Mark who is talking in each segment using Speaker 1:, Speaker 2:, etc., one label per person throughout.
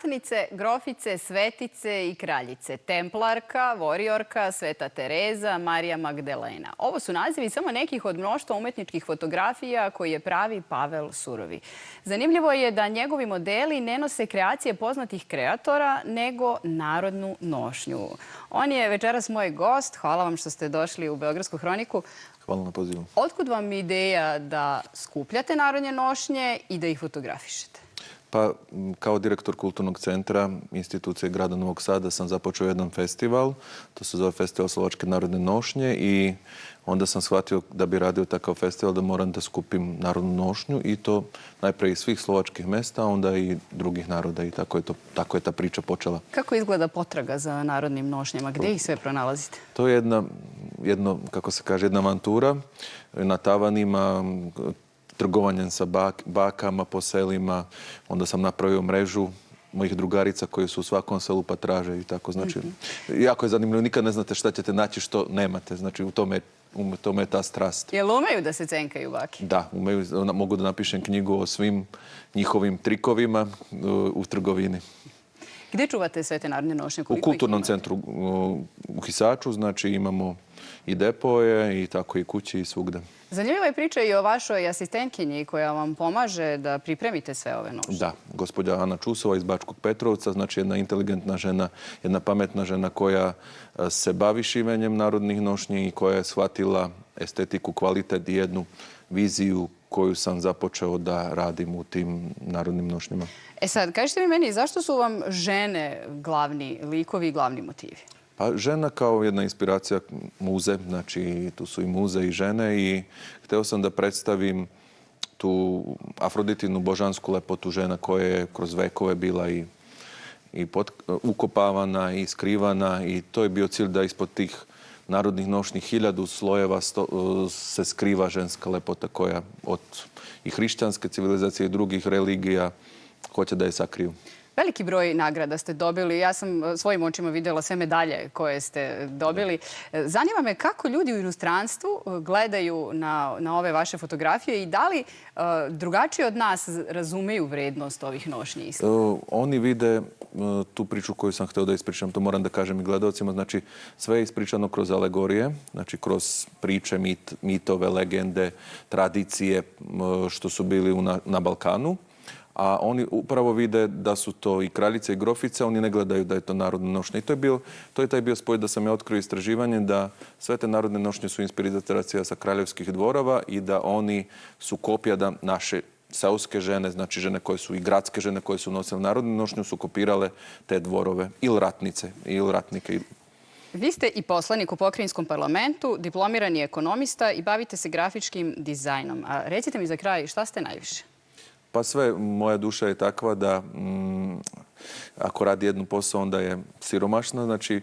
Speaker 1: ratnice, grofice, svetice i kraljice, templarka, voriorka, Sveta Tereza, Marija Magdalena. Ovo su nazivi samo nekih od mnoštva umetničkih fotografija koje pravi Pavel Surovi. Zanimljivo je da njegovi modeli ne nose kreacije poznatih kreatora, nego narodnu nošnju. On je večeras moj gost. Hvala vam što ste došli u Beogradsku hroniku.
Speaker 2: Hvala na pozivu.
Speaker 1: Otkud vam ideja da skupljate narodne nošnje i da ih fotografišete?
Speaker 2: Pa, kao direktor Kulturnog centra institucije grada Novog Sada sam započeo jedan festival. To se zove Festival slovačke narodne nošnje i onda sam shvatio da bi radio takav festival da moram da skupim narodnu nošnju i to najprej iz svih slovačkih mesta, a onda i drugih naroda i tako je ta priča počela.
Speaker 1: Kako izgleda potraga za narodnim nošnjama? Gdje ih sve pronalazite?
Speaker 2: To je kako se kaže, jedna avantura na tavanima, trgovanjem sa bakama po selima. Onda sam napravio mrežu mojih drugarica koji su u svakom selu pa traže i tako. Znači, jako je zanimljivo. Nikad ne znate šta ćete naći što nemate. Znači, u tome je ta strast.
Speaker 1: Jel umeju da se cenkaju bake?
Speaker 2: Da, umeju. Mogu da napišem knjigu o svim njihovim trikovima u trgovini.
Speaker 1: Gdje čuvate sve te narodne nošnje?
Speaker 2: U Kulturnom centru u Hisaču, znači imamo i depoje i tako i kući i svugde.
Speaker 1: Zanimljiva je priča i o vašoj asistentkinji koja vam pomaže da pripremite sve ove nošnje.
Speaker 2: Da, gospođa Ana Čusova iz Bačkog Petrovca, znači jedna inteligentna žena, jedna pametna žena koja se bavi šivenjem narodnih nošnji i koja je shvatila estetiku, kvalitet i jednu viziju koju sam započeo da radim u tim narodnim nošnjama.
Speaker 1: E sad, kažete mi meni, zašto su vam žene glavni likovi i glavni motivi?
Speaker 2: Pa žena kao jedna inspiracija muze, znači tu su i muze i žene i hteo sam da predstavim tu Afroditinu božansku lepotu žena koja je kroz vekove bila i ukopavana i skrivana i to je bio cilj da ispod tih narodnih nošnjih 1000 slojeva se skriva ženska lepota koja od i hrišćanske civilizacije i drugih religija hoće da je sakriju.
Speaker 1: Veliki broj nagrada ste dobili. Ja sam svojim očima vidjela sve medalje koje ste dobili. Zanima me kako ljudi u inostranstvu gledaju na ove vaše fotografije i da li drugačije od nas razumeju vrednost ovih nošnji?
Speaker 2: Oni vide tu priču koju sam hteo da ispričam, to moram da kažem i gledalcima. Znači, sve je ispričano kroz alegorije, znači kroz priče, mitove, legende, tradicije što su bili na Balkanu. A oni upravo vide da su to i kraljice i grofice, oni ne gledaju da je to narodna nošnja. I to je taj bio spoj da sam ja otkrio istraživanje da sve te narodne nošnje su inspiracija sa kraljevskih dvorova i da oni su kopija da naše seoske žene, znači žene koje su i gradske žene koje su nosile narodnu nošnju su kopirale te dvorove ili ratnice ili ratnike.
Speaker 1: Vi ste i poslanik u pokrajinskom parlamentu, diplomirani ekonomista i bavite se grafičkim dizajnom. A recite mi za kraj, šta ste najviše?
Speaker 2: Pa sve, moja duša je takva da ako radi jednu posao, onda je siromašna. Znači,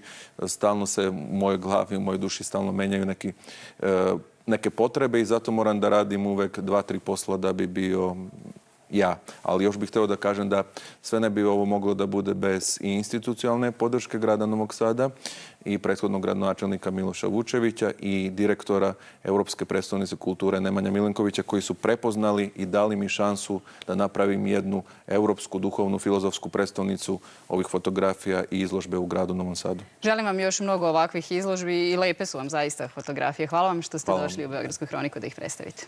Speaker 2: stalno se u mojoj glavi, u mojoj duši stalno menjaju neke potrebe i zato moram da radim uvek 2-3 posla da bi bio ja. Ali još bih hteo da kažem da sve ne bi ovo moglo da bude bez i institucionalne podrške grada Novog Sada i prethodnog gradonačelnika Miloša Vučevića i direktora Europske prestonice kulture Nemanja Milenkovića koji su prepoznali i dali mi šansu da napravim jednu europsku duhovnu filozofsku prestonicu ovih fotografija i izložbe u gradu Novom Sadu.
Speaker 1: Želim vam još mnogo ovakvih izložbi i lepe su vam zaista fotografije. Hvala vam što ste došli u Beogradsku hroniku da ih predstavite.